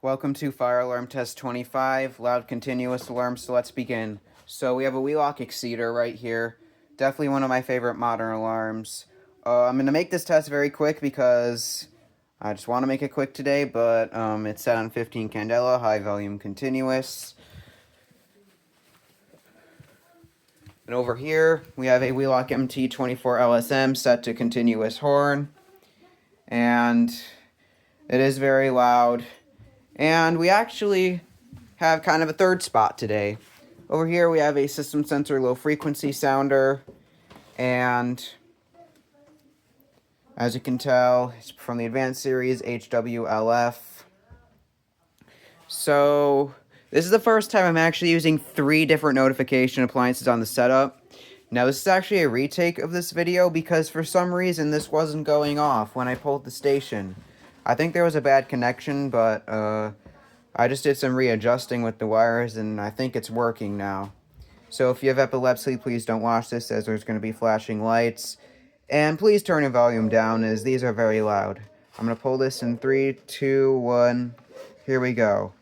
Welcome to Fire Alarm Test 25, loud continuous alarm, so let's begin. So we have a Wheelock Exceeder right here, definitely one of my favorite modern alarms. I'm going to make this test very quick because I just want to make it quick today, but it's set on 15 candela, high volume continuous. And over here, we have a Wheelock MT24 LSM set to continuous horn, and it is very loud. And we actually have kind of a third spot today. Over here we have a system sensor low frequency sounder, and as you can tell, it's from the advanced series HWLF. So this is the first time I'm actually using 3 different notification appliances on the setup. Now this is actually a retake of this video because for some reason this wasn't going off when I pulled the station. I think there was a bad connection, but I just did some readjusting with the wires, and I think it's working now. So if you have epilepsy, please don't watch this, as there's going to be flashing lights. And please turn your volume down, as these are very loud. I'm going to pull this in 3, 2, 1. Here we go.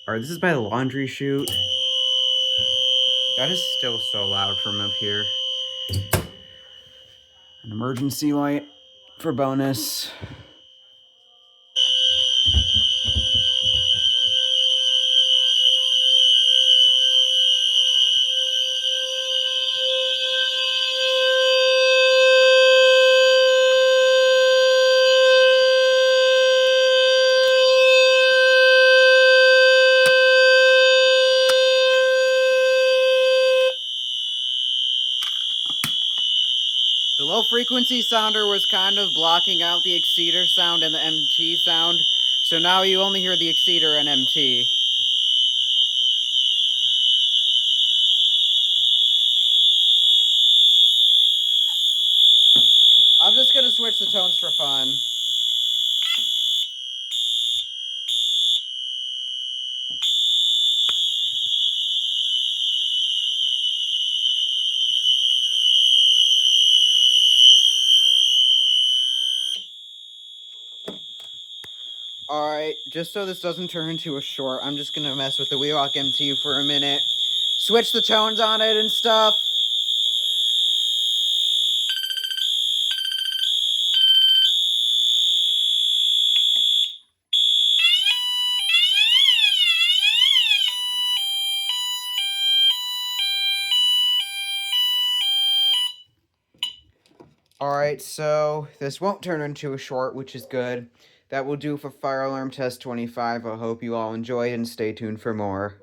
Alright, this is by the laundry chute. That is still so loud from up here. An emergency light for bonus. The low frequency sounder was kind of blocking out the Exceeder sound and the MT sound, so now you only hear the Exceeder and MT. I'm just gonna switch the tones for fun. Alright, just so this doesn't turn into a short, I'm just gonna mess with the Wheelock MT for a minute. Switch the tones on it and stuff. Alright, so this won't turn into a short, which is good. That will do for Fire Alarm Test 25. I hope you all enjoyed and stay tuned for more.